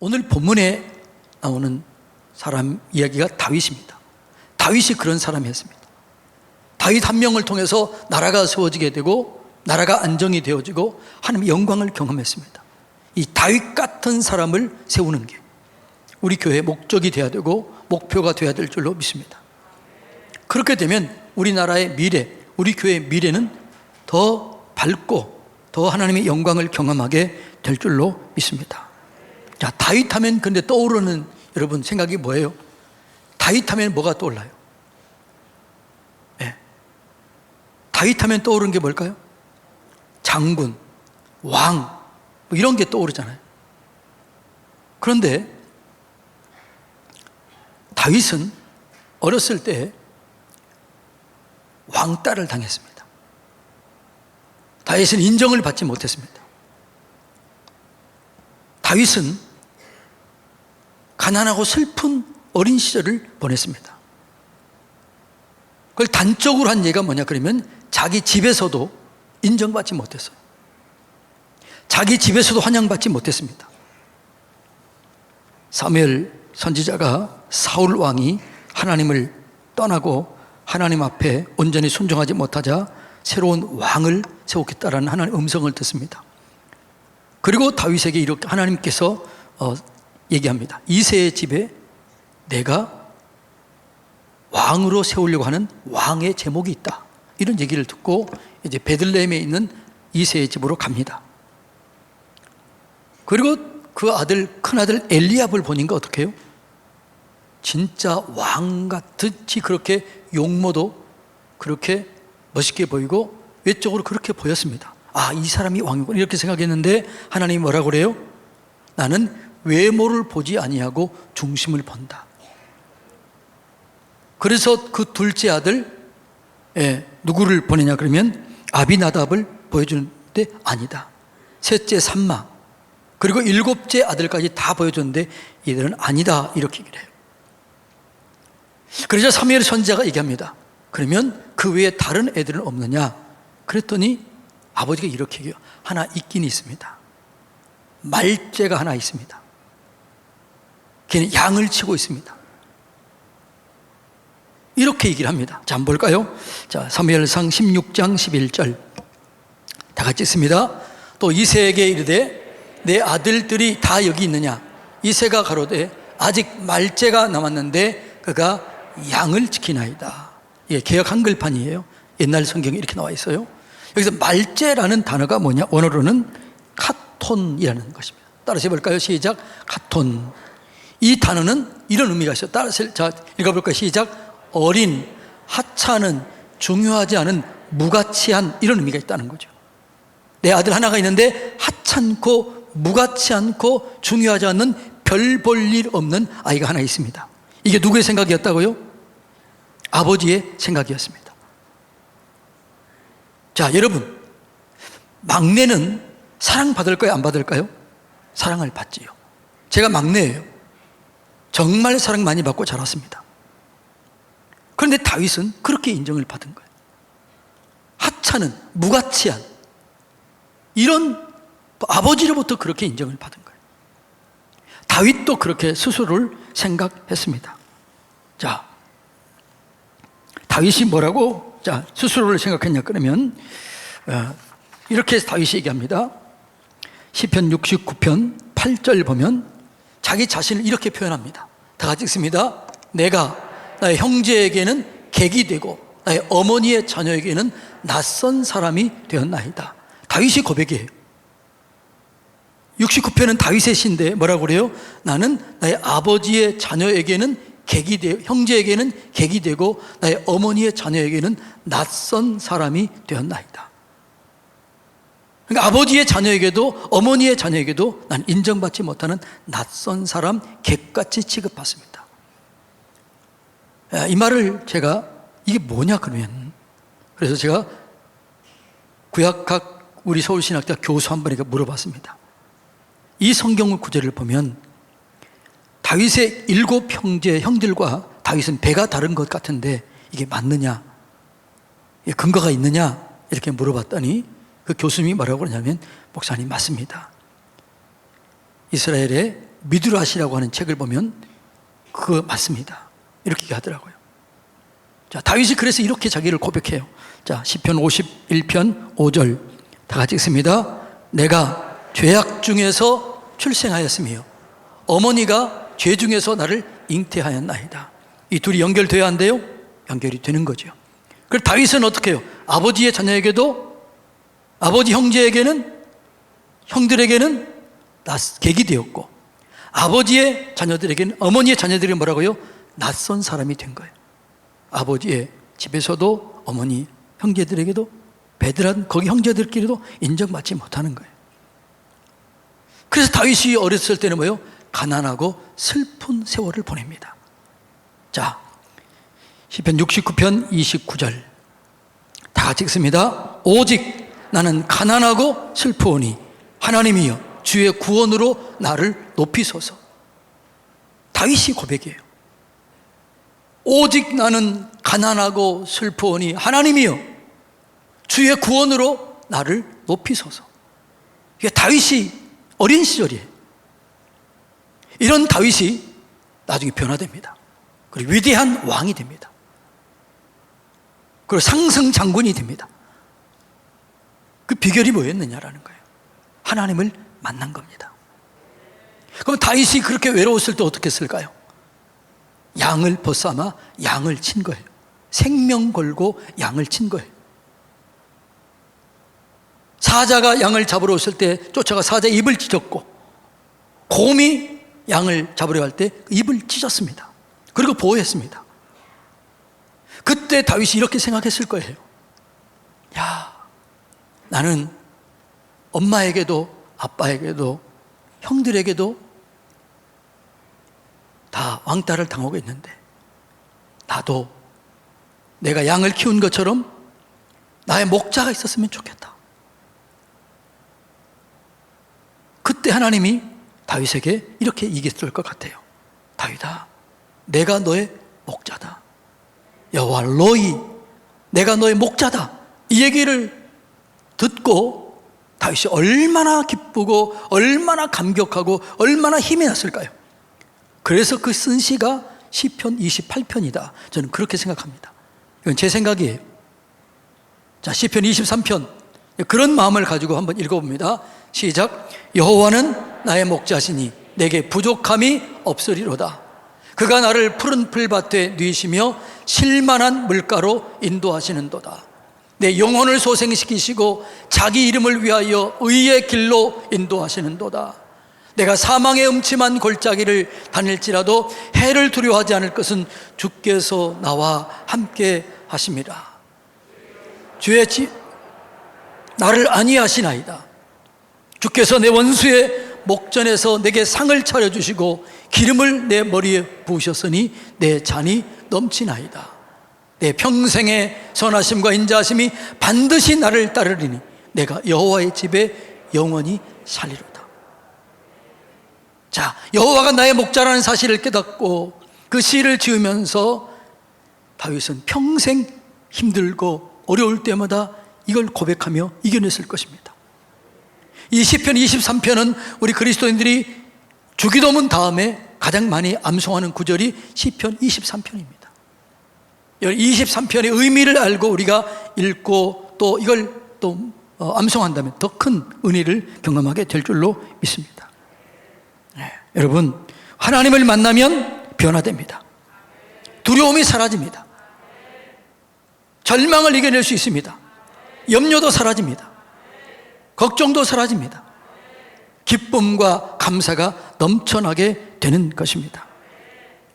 오늘 본문에 나오는 사람 이야기가 다윗입니다. 다윗이 그런 사람이었습니다. 다윗 한 명을 통해서 나라가 세워지게 되고 나라가 안정이 되어지고 하나님의 영광을 경험했습니다. 이 다윗 같은 사람을 세우는 게 우리 교회의 목적이 되어야 되고 목표가 되어야 될 줄로 믿습니다. 그렇게 되면 우리나라의 미래, 우리 교회의 미래는 더 밝고 더 하나님의 영광을 경험하게 될 줄로 믿습니다. 자, 다윗 하면 근데 떠오르는 여러분 생각이 뭐예요? 다윗 하면 뭐가 떠올라요? 네. 다윗 하면 떠오르는 게 뭘까요? 장군, 왕, 뭐 이런 게 떠오르잖아요. 그런데 다윗은 어렸을 때 왕따를 당했습니다. 다윗은 인정을 받지 못했습니다. 다윗은 가난하고 슬픈 어린 시절을 보냈습니다. 그걸 단적으로 한 예가 뭐냐 그러면 자기 집에서도 인정받지 못했어요. 자기 집에서도 환영받지 못했습니다. 사무엘 선지자가 사울 왕이 하나님을 떠나고 하나님 앞에 온전히 순종하지 못하자 새로운 왕을 세우겠다라는 하나님의 음성을 듣습니다. 그리고 다윗에게 이렇게 하나님께서 얘기합니다. 이새의 집에 내가 왕으로 세우려고 하는 왕의 제목이 있다. 이런 얘기를 듣고 이제 베들레헴에 있는 이새의 집으로 갑니다. 그리고 그 아들, 큰아들 엘리압을 보니까 어떻게 해요? 진짜 왕같이 그렇게 용모도 그렇게 멋있게 보이고 외적으로 그렇게 보였습니다. 아, 이 사람이 왕이구나 이렇게 생각했는데 하나님이 뭐라고 그래요? 나는 외모를 보지 아니하고 중심을 본다. 그래서 그 둘째 아들 누구를 보내냐 그러면 아비나답을 보여주는데 아니다. 셋째 삼마 그리고 일곱째 아들까지 다 보여줬는데 얘들은 아니다 이렇게 얘기를 해요. 그래서 사무엘 선지자가 얘기합니다. 그러면 그 외에 다른 애들은 없느냐? 그랬더니 아버지가 이렇게 얘기해요. 하나 있긴 있습니다. 말째가 하나 있습니다. 걔는 양을 치고 있습니다. 이렇게 얘기를 합니다. 자, 한번 볼까요? 자, 사무엘상 16장 11절 다 같이 읽습니다. 또 이새에게 이르되 내 아들들이 다 여기 있느냐? 이새가 가로되 아직 말째가 남았는데 그가 양을 지키나이다. 이게 개역 한글판이에요. 옛날 성경에 이렇게 나와 있어요. 여기서 말째라는 단어가 뭐냐? 원어로는 카톤이라는 것입니다. 따라서 해볼까요? 시작. 카톤. 이 단어는 이런 의미가 있어요. 따라서 자, 읽어볼까요? 시작. 어린, 하찮은, 중요하지 않은, 무가치한 이런 의미가 있다는 거죠. 내 아들 하나가 있는데 하찮고 무가치 않고 중요하지 않는 별 볼 일 없는 아이가 하나 있습니다. 이게 누구의 생각이었다고요? 아버지의 생각이었습니다. 자, 여러분, 막내는 사랑받을까요? 안 받을까요? 사랑을 받지요. 제가 막내예요. 정말 사랑 많이 받고 자랐습니다. 그런데 다윗은 그렇게 인정을 받은 거예요. 하찮은, 무가치한 이런 아버지로부터 그렇게 인정을 받은 거예요. 다윗도 그렇게 스스로를 생각했습니다. 자, 다윗이 뭐라고 스스로를 생각했냐 그러면 이렇게 다윗이 얘기합니다. 시편 69편 8절 보면 자기 자신을 이렇게 표현합니다. 다 같이 읽습니다. 내가 나의 형제에게는 객이 되고 나의 어머니의 자녀에게는 낯선 사람이 되었나이다. 다윗이 고백이에요. 69편은 다윗의 시인데 뭐라고 그래요? 나는 나의 아버지의 자녀에게는 객이 되고 형제에게는 객이 되고 나의 어머니의 자녀에게는 낯선 사람이 되었나이다. 그러니까 아버지의 자녀에게도 어머니의 자녀에게도 난 인정받지 못하는 낯선 사람, 객같이 취급받습니다. 이 말을 제가 이게 뭐냐 그러면 그래서 제가 구약학 우리 서울신학대학 교수 한 분에게 물어봤습니다. 이 성경 구절을 보면 다윗의 7 형제 형들과 다윗은 배가 다른 것 같은데 이게 맞느냐? 근거가 있느냐? 이렇게 물어봤더니 그 교수님이 뭐라고 그러냐면 목사님 맞습니다. 이스라엘의 미드라시라고 하는 책을 보면 그거 맞습니다. 이렇게 얘기하더라고요. 자, 다윗이 그래서 이렇게 자기를 고백해요. 자, 시편 51편 5절 다 같이 읽습니다. 내가 죄악 중에서 출생하였으며 어머니가 죄 중에서 나를 잉태하였나이다. 이 둘이 연결돼야 한대요? 연결이 되는 거죠. 그래서 다윗은 어떻게 해요? 아버지의 자녀에게도, 아버지 형제에게는, 형들에게는 객이 되었고, 아버지의 자녀들에게는, 어머니의 자녀들에게는 뭐라고요? 낯선 사람이 된 거예요. 아버지의 집에서도 어머니 형제들에게도, 베드란 거기 형제들끼리도 인정받지 못하는 거예요. 그래서 다윗이 어렸을 때는 뭐예요? 가난하고 슬픈 세월을 보냅니다. 자, 시편 69편 29절 다 같이 읽습니다. 오직 나는 가난하고 슬프오니 하나님이여 주의 구원으로 나를 높이소서. 다윗이 고백이에요. 오직 나는 가난하고 슬프오니 하나님이여 주의 구원으로 나를 높이소서. 이게 다윗이 어린 시절이에요. 이런 다윗이 나중에 변화됩니다. 그리고 위대한 왕이 됩니다. 그리고 상승 장군이 됩니다. 그 비결이 뭐였느냐라는 거예요. 하나님을 만난 겁니다. 그럼 다윗이 그렇게 외로웠을 때 어떻게 했을까요? 양을 벗삼아 양을 친 거예요. 생명 걸고 양을 친 거예요. 사자가 양을 잡으러 왔을 때 쫓아가 사자의 입을 찢었고, 곰이 양을 잡으려 할 때 입을 찢었습니다. 그리고 보호했습니다. 그때 다윗이 이렇게 생각했을 거예요. 야, 나는 엄마에게도 아빠에게도 형들에게도 다 왕따를 당하고 있는데 나도 내가 양을 키운 것처럼 나의 목자가 있었으면 좋겠다. 그때 하나님이 다윗에게 이렇게 얘기했을 것 같아요. 다윗아, 내가 너의 목자다. 여호와 로이, 내가 너의 목자다. 이 얘기를 듣고 다윗이 얼마나 기쁘고 얼마나 감격하고 얼마나 힘이 났을까요? 그래서 그 쓴 시가 시편 28편이다. 저는 그렇게 생각합니다. 이건 제 생각이에요. 자, 시편 23편 그런 마음을 가지고 한번 읽어봅니다. 시작. 여호와는 나의 목자시니 내게 부족함이 없으리로다. 그가 나를 푸른 풀밭에 누이시며 실만한 물가로 인도하시는도다. 내 영혼을 소생시키시고 자기 이름을 위하여 의의 길로 인도하시는도다. 내가 사망의 음침한 골짜기를 다닐지라도 해를 두려워하지 않을 것은 주께서 나와 함께 하심이라. 주의 집 나를 안위하시나이다. 주께서 내 원수의 목전에서 내게 상을 차려주시고 기름을 내 머리에 부으셨으니 내 잔이 넘치나이다. 내 평생의 선하심과 인자하심이 반드시 나를 따르리니 내가 여호와의 집에 영원히 살리로다. 자, 여호와가 나의 목자라는 사실을 깨닫고 그 시를 지으면서 다윗은 평생 힘들고 어려울 때마다 이걸 고백하며 이겨냈을 것입니다. 이 시편 23편은 우리 그리스도인들이 주기도문 다음에 가장 많이 암송하는 구절이 시편 23편입니다. 23편의 의미를 알고 우리가 읽고 또 이걸 또 암송한다면 더 큰 은혜를 경험하게 될 줄로 믿습니다. 네, 여러분, 하나님을 만나면 변화됩니다. 두려움이 사라집니다. 절망을 이겨낼 수 있습니다. 염려도 사라집니다. 걱정도 사라집니다. 기쁨과 감사가 넘쳐나게 되는 것입니다.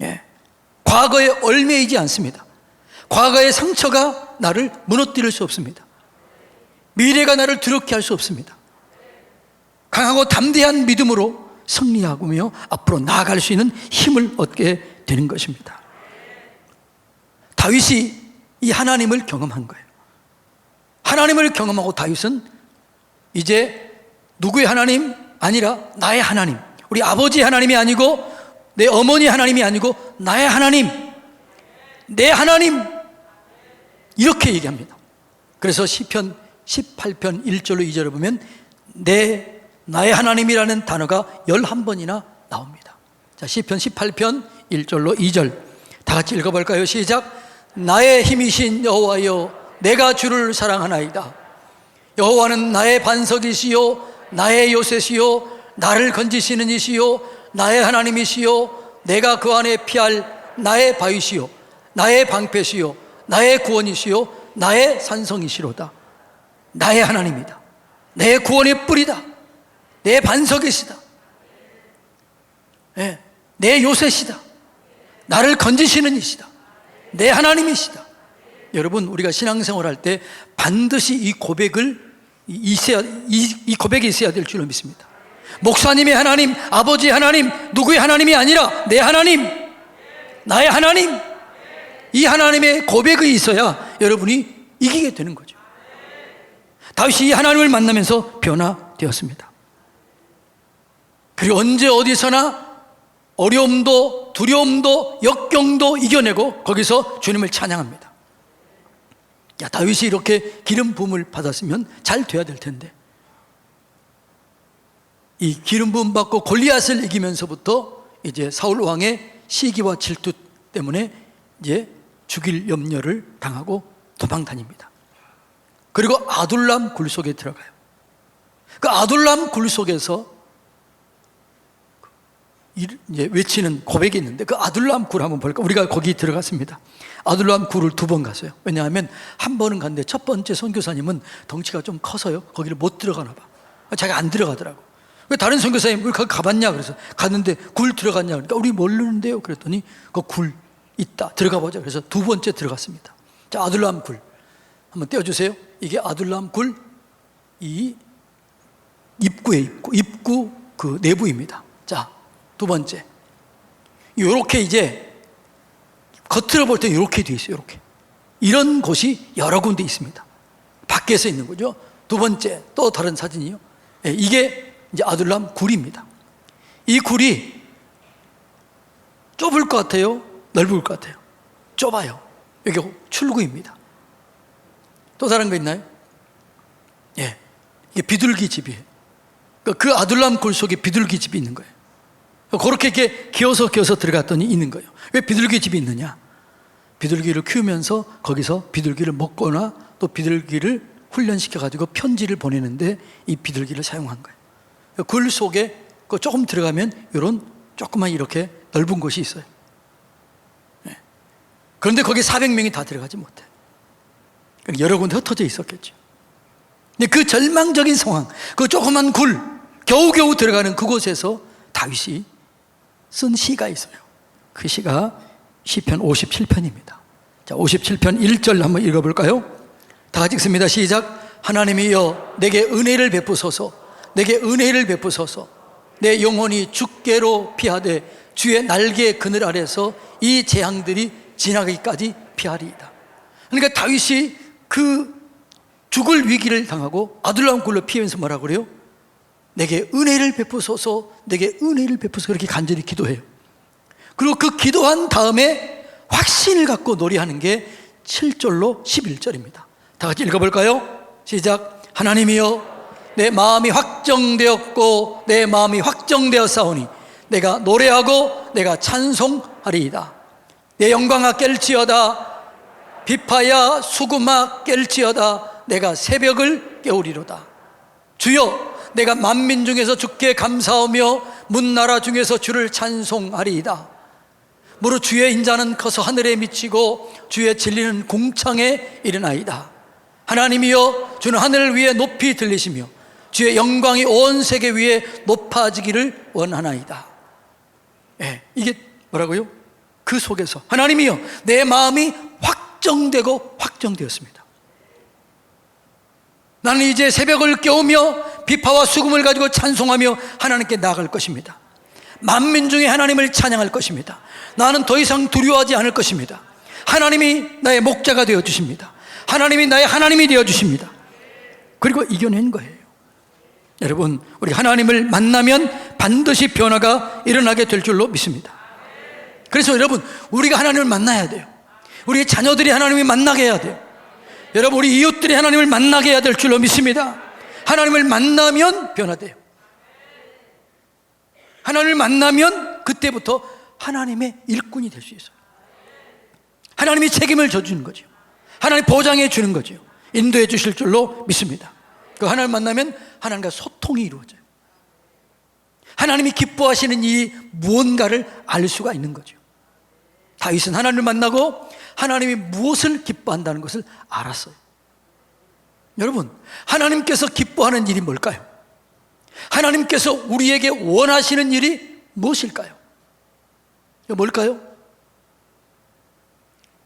예. 과거에 얽매이지 않습니다. 과거의 상처가 나를 무너뜨릴 수 없습니다. 미래가 나를 두렵게 할 수 없습니다. 강하고 담대한 믿음으로 승리하며 앞으로 나아갈 수 있는 힘을 얻게 되는 것입니다. 다윗이 이 하나님을 경험한 거예요. 하나님을 경험하고 다윗은 이제 누구의 하나님? 아니라 나의 하나님, 우리 아버지의 하나님이 아니고 내 어머니 하나님이 아니고 나의 하나님, 내 하나님, 이렇게 얘기합니다. 그래서 시편 18편 1절로 2절을 보면 나의 하나님이라는 단어가 11번이나 나옵니다. 자, 시편 18편 1절로 2절 다 같이 읽어볼까요? 시작. 나의 힘이신 여호와여, 내가 주를 사랑하나이다. 여호와는 나의 반석이시요 나의 요새시요 나를 건지시는 이시요 나의 하나님이시요 내가 그 안에 피할 나의 바위시요 나의 방패시요 나의 구원이시요 나의 산성이시로다. 나의 하나님이다. 내 구원의 뿌리다. 내 반석이시다. 내 요새시다. 나를 건지시는 이시다. 내 하나님이시다. 여러분, 우리가 신앙생활 할 때 반드시 이 고백이 있어야 될 줄로 믿습니다. 목사님의 하나님, 아버지 하나님, 누구의 하나님이 아니라 내 하나님, 나의 하나님, 이 하나님의 고백이 있어야 여러분이 이기게 되는 거죠. 다윗이 이 하나님을 만나면서 변화되었습니다. 그리고 언제 어디서나 어려움도 두려움도 역경도 이겨내고 거기서 주님을 찬양합니다. 야, 다윗이 이렇게 기름 부음을 받았으면 잘 돼야 될 텐데, 이 기름 부음 받고 골리앗을 이기면서부터 이제 사울 왕의 시기와 질투 때문에 이제 죽일 염려를 당하고 도망 다닙니다. 그리고 아둘람 굴 속에 들어가요. 그 아둘람 굴 속에서 이제 외치는 고백이 있는데, 그 아둘람 굴 한번 볼까? 우리가 거기 들어갔습니다. 아둘람 굴을 2번 갔어요. 왜냐하면 한 번은 갔는데 첫 번째 선교사님은 덩치가 좀 커서요, 거기를 못 들어가나 봐. 자기가 안 들어가더라고. 왜 다른 선교사님 우리 거기 가봤냐? 그래서 갔는데 굴 들어갔냐? 그러니까 우리 모르는데요. 그랬더니 그 굴 있다, 들어가 보자. 그래서 2번째 들어갔습니다. 자, 아둘람 굴 한번 떼어주세요. 이게 아둘람 굴 이 입구에 입구 그 내부입니다. 자, 2번째, 이렇게 이제 겉으로 볼 때 이렇게 돼 있어요. 이렇게 이런 곳이 여러 군데 있습니다. 밖에서 있는 거죠. 2번째 또 다른 사진이요. 이게 이제 아둘람 굴입니다. 이 굴이 좁을 것 같아요? 넓을 것 같아요? 좁아요. 여기 출구입니다. 또 다른 거 있나요? 이게 비둘기 집이에요. 그 아둘람 굴 속에 비둘기 집이 있는 거예요. 그렇게 이렇게 기어서 들어갔더니 있는 거예요. 왜 비둘기 집이 있느냐? 비둘기를 키우면서 거기서 비둘기를 먹거나 또 비둘기를 훈련시켜가지고 편지를 보내는데 이 비둘기를 사용한 거예요. 굴 속에 조금 들어가면 이런 조그만 이렇게 넓은 곳이 있어요. 그런데 거기 400명이 다 들어가지 못해요. 여러 군데 흩어져 있었겠죠. 근데 그 절망적인 상황, 그 조그만 굴, 겨우겨우 들어가는 그곳에서 다윗이 쓴 시가 있어요. 그 시가 시편 57편입니다. 자, 57편 1절 한번 읽어볼까요? 다 같이 읽습니다. 시작. 하나님이여 내게 은혜를 베푸소서, 내게 은혜를 베푸소서. 내 영혼이 주께로 피하되 주의 날개 그늘 아래서 이 재앙들이 지나기까지 피하리이다. 그러니까 다윗이 그 죽을 위기를 당하고 아둘람 굴로 피하면서 뭐라고 그래요? 내게 은혜를 베푸소서, 내게 은혜를 베푸소서, 그렇게 간절히 기도해요. 그리고 그 기도한 다음에 확신을 갖고 노래하는 게 7절로 11절입니다. 다 같이 읽어볼까요? 시작. 하나님이여 내 마음이 확정되었고 내 마음이 확정되었사오니 내가 노래하고 내가 찬송하리이다. 내 영광아 깰지어다, 비파야 수금아 깰지어다. 내가 새벽을 깨우리로다. 주여 내가 만민 중에서 주께 감사하며 문나라 중에서 주를 찬송하리이다. 무릇 주의 인자는 커서 하늘에 미치고 주의 진리는 궁창에 이르나이다. 하나님이여 주는 하늘 위에 높이 들리시며 주의 영광이 온 세계 위에 높아지기를 원하나이다. 이게 뭐라고요? 그 속에서 하나님이여 내 마음이 확정되고 확정되었습니다. 나는 이제 새벽을 깨우며 비파와 수금을 가지고 찬송하며 하나님께 나아갈 것입니다. 만민 중에 하나님을 찬양할 것입니다. 나는 더 이상 두려워하지 않을 것입니다. 하나님이 나의 목자가 되어 주십니다. 하나님이 나의 하나님이 되어 주십니다. 그리고 이겨낸 거예요. 여러분, 우리 하나님을 만나면 반드시 변화가 일어나게 될 줄로 믿습니다. 그래서 여러분, 우리가 하나님을 만나야 돼요. 우리 자녀들이 하나님을 만나게 해야 돼요. 여러분, 우리 이웃들이 하나님을 만나게 해야 될 줄로 믿습니다. 하나님을 만나면 변화돼요. 하나님을 만나면 그때부터 하나님의 일꾼이 될 수 있어요. 하나님이 책임을 져주는 거죠. 하나님 보장해 주는 거죠. 인도해 주실 줄로 믿습니다. 그 하나님을 만나면 하나님과 소통이 이루어져요. 하나님이 기뻐하시는 이 무언가를 알 수가 있는 거죠. 다윗은 하나님을 만나고 하나님이 무엇을 기뻐한다는 것을 알았어요. 여러분, 하나님께서 기뻐하는 일이 뭘까요? 하나님께서 우리에게 원하시는 일이 무엇일까요? 뭘까요?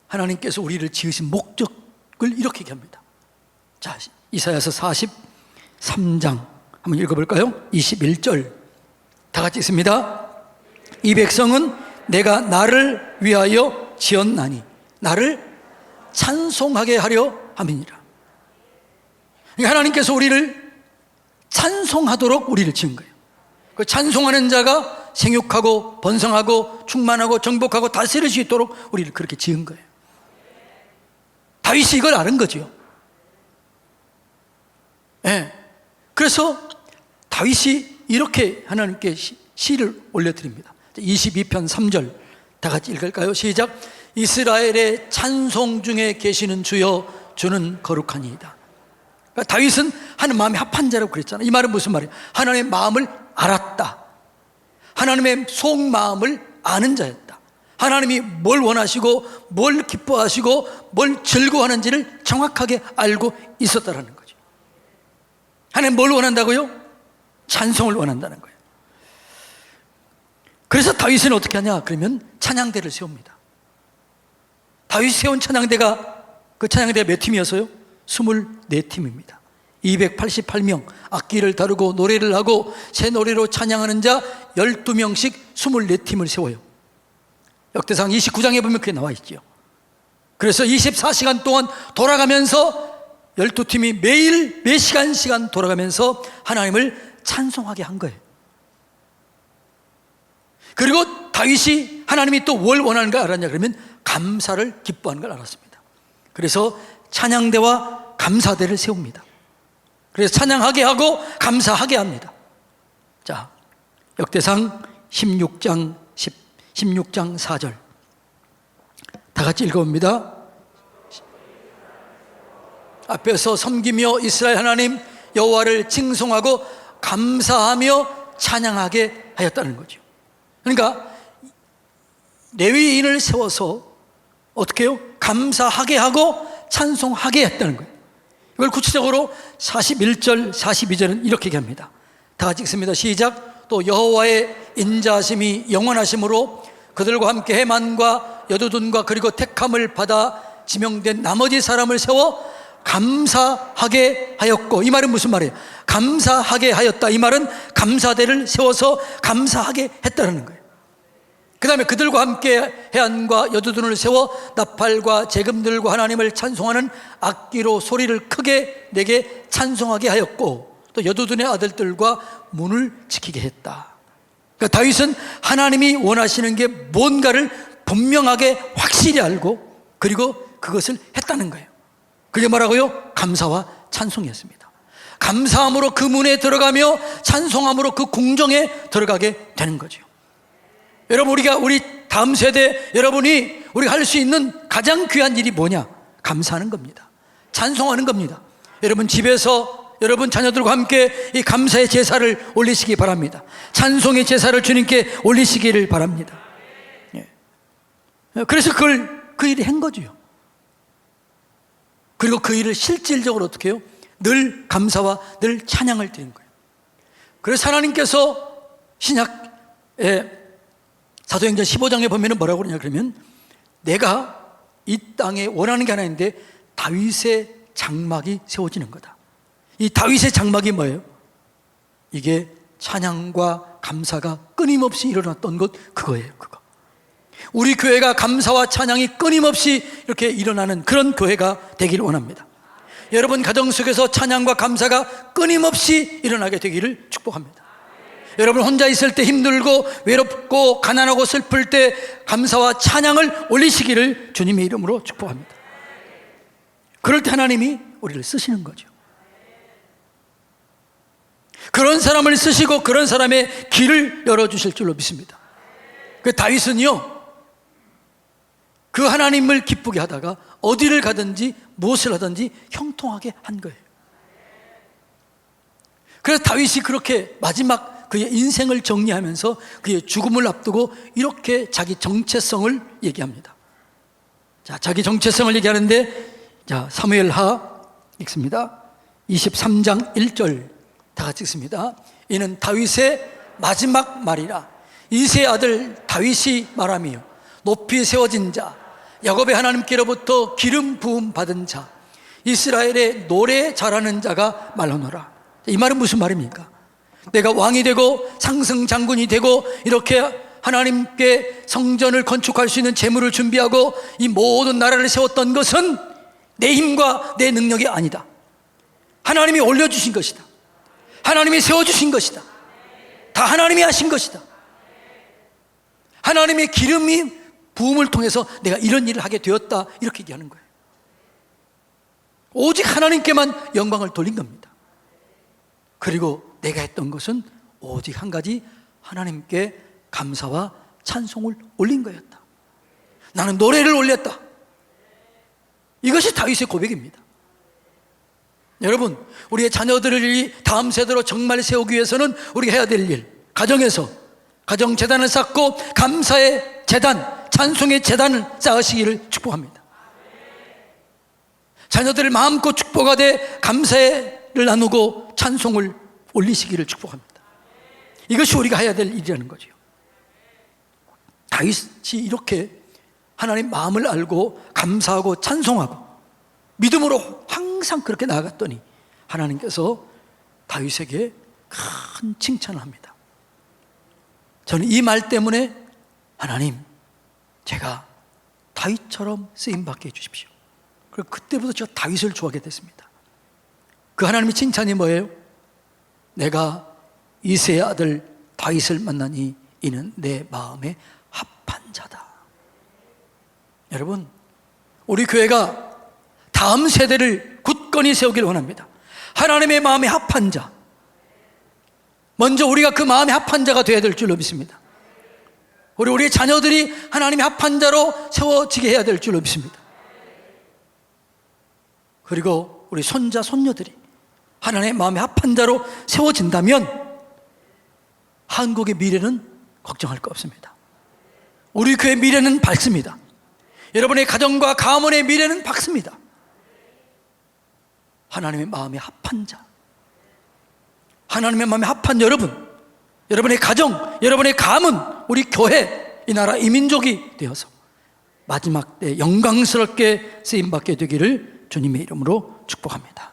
하나님께서 우리를 지으신 목적을 이렇게 얘기합니다. 자, 이사야서 43장 한번 읽어볼까요? 21절 다 같이 읽습니다. 이 백성은 내가 나를 위하여 지었나니 나를 찬송하게 하려 함이니라. 하나님께서 우리를 찬송하도록 우리를 지은 거예요. 그 찬송하는 자가 생육하고 번성하고 충만하고 정복하고 다스릴 수 있도록 우리를 그렇게 지은 거예요. 다윗이 이걸 아는 거죠. 네. 그래서 다윗이 이렇게 하나님께 시를 올려드립니다. 22편 3절 다 같이 읽을까요? 시작. 이스라엘의 찬송 중에 계시는 주여 주는 거룩하니이다. 그러니까 다윗은 하나님 마음이 합한 자라고 그랬잖아요. 이 말은 무슨 말이에요? 하나님의 마음을 알았다. 하나님의 속마음을 아는 자였다. 하나님이 뭘 원하시고 뭘 기뻐하시고 뭘 즐거워하는지를 정확하게 알고 있었다는 거죠. 하나님 뭘 원한다고요? 찬송을 원한다는 거예요. 그래서 다윗은 어떻게 하냐? 그러면 찬양대를 세웁니다. 다윗이 세운 찬양대가, 그 찬양대가 몇 팀이었어요? 24팀입니다. 288명, 악기를 다루고 노래를 하고 새 노래로 찬양하는 자 12명씩 24팀을 세워요. 역대상 29장에 보면 그게 나와 있죠. 그래서 24시간 동안 돌아가면서 12팀이 매일 몇 시간 돌아가면서 하나님을 찬송하게 한 거예요. 그리고 다윗이 하나님이 또 뭘 원하는가 알았냐 그러면 감사를 기뻐하는 걸 알았습니다. 그래서 찬양대와 감사대를 세웁니다. 그래서 찬양하게 하고 감사하게 합니다. 자, 역대상 16장 4절 다 같이 읽어봅니다. 앞에서 섬기며 이스라엘 하나님 여호와를 칭송하고 감사하며 찬양하게 하였다는 거죠. 그러니까 레위인을 세워서 어떻게 해요? 감사하게 하고 찬송하게 했다는 거예요. 이걸 구체적으로 41절 42절은 이렇게 얘기합니다. 다 같이 읽습니다. 시작. 또 여호와의 인자하심이 영원하심으로 그들과 함께 해만과 여두둔과 그리고 택함을 받아 지명된 나머지 사람을 세워 감사하게 하였고, 이 말은 무슨 말이에요? 감사하게 하였다. 이 말은 감사대를 세워서 감사하게 했다는 거예요. 그 다음에 그들과 함께 해안과 여두둔을 세워 나팔과 제금들과 하나님을 찬송하는 악기로 소리를 크게 내게 찬송하게 하였고, 또 여두둔의 아들들과 문을 지키게 했다. 그러니까 다윗은 하나님이 원하시는 게 뭔가를 분명하게 확실히 알고 그리고 그것을 했다는 거예요. 그게 뭐라고요? 감사와 찬송이었습니다. 감사함으로 그 문에 들어가며 찬송함으로 그 궁정에 들어가게 되는 거죠. 여러분, 우리 다음 세대 여러분이 우리가 할 수 있는 가장 귀한 일이 뭐냐? 감사하는 겁니다. 찬송하는 겁니다. 여러분 집에서 여러분 자녀들과 함께 이 감사의 제사를 올리시기 바랍니다. 찬송의 제사를 주님께 올리시기를 바랍니다. 예. 그래서 그 일을 한 거죠. 그리고 그 일을 실질적으로 어떻게 해요? 늘 감사와 늘 찬양을 드리는 거예요. 그래서 하나님께서 신약에 사도행전 15장에 보면 뭐라고 그러냐 그러면 내가 이 땅에 원하는 게 하나 있는데 다윗의 장막이 세워지는 거다. 이 다윗의 장막이 뭐예요? 이게 찬양과 감사가 끊임없이 일어났던 것, 그거예요. 그거. 우리 교회가 감사와 찬양이 끊임없이 이렇게 일어나는 그런 교회가 되기를 원합니다. 여러분 가정 속에서 찬양과 감사가 끊임없이 일어나게 되기를 축복합니다. 여러분 혼자 있을 때 힘들고 외롭고 가난하고 슬플 때 감사와 찬양을 올리시기를 주님의 이름으로 축복합니다. 그럴 때 하나님이 우리를 쓰시는 거죠. 그런 사람을 쓰시고 그런 사람의 길을 열어주실 줄로 믿습니다. 그 다윗은요, 그 하나님을 기쁘게 하다가 어디를 가든지 무엇을 하든지 형통하게 한 거예요. 그래서 다윗이 그렇게 마지막 그의 인생을 정리하면서 그의 죽음을 앞두고 이렇게 자기 정체성을 얘기합니다. 자, 자기 정체성을 얘기하는데, 자, 사무엘하 읽습니다. 23장 1절 다 같이 읽습니다. 이는 다윗의 마지막 말이라. 이새의 아들 다윗이 말하며 높이 세워진 자, 야곱의 하나님께로부터 기름 부음 받은 자, 이스라엘의 노래 잘하는 자가 말하노라. 이 말은 무슨 말입니까? 내가 왕이 되고 상승 장군이 되고 이렇게 하나님께 성전을 건축할 수 있는 재물을 준비하고 이 모든 나라를 세웠던 것은 내 힘과 내 능력이 아니다. 하나님이 올려주신 것이다. 하나님이 세워주신 것이다. 다 하나님이 하신 것이다. 하나님의 기름이 부음을 통해서 내가 이런 일을 하게 되었다, 이렇게 얘기하는 거예요. 오직 하나님께만 영광을 돌린 겁니다. 그리고 내가 했던 것은 오직 한 가지, 하나님께 감사와 찬송을 올린 거였다. 나는 노래를 올렸다. 이것이 다윗의 고백입니다. 여러분, 우리의 자녀들을 다음 세대로 정말 세우기 위해서는 우리가 해야 될 일, 가정에서 가정재단을 쌓고 감사의 재단, 찬송의 재단을 쌓으시기를 축복합니다. 자녀들을 마음껏 축복하되 감사를 나누고 찬송을 올리시기를 축복합니다. 이것이 우리가 해야 될 일이라는 거죠. 다윗이 이렇게 하나님 마음을 알고 감사하고 찬송하고 믿음으로 항상 그렇게 나아갔더니 하나님께서 다윗에게 큰 칭찬을 합니다. 저는 이 말 때문에 하나님, 제가 다윗처럼 쓰임받게 해주십시오. 그리고 그때부터 제가 다윗을 좋아하게 됐습니다. 그 하나님의 칭찬이 뭐예요? 내가 이새의 아들 다윗을 만나니 이는 내 마음에 합한 자다. 여러분, 우리 교회가 다음 세대를 굳건히 세우기를 원합니다. 하나님의 마음에 합한 자, 먼저 우리가 그 마음에 합한 자가 되어야 될 줄로 믿습니다. 우리의 자녀들이 하나님의 합한 자로 세워지게 해야 될 줄로 믿습니다. 그리고 우리 손자, 손녀들이 하나님의 마음에 합한 자로 세워진다면 한국의 미래는 걱정할 거 없습니다. 우리 교회의 미래는 밝습니다. 여러분의 가정과 가문의 미래는 밝습니다. 하나님의 마음에 합한 자, 하나님의 마음에 합한 여러분, 여러분의 가정, 여러분의 가문, 우리 교회, 이 나라, 이 민족이 되어서 마지막 때 영광스럽게 쓰임받게 되기를 주님의 이름으로 축복합니다.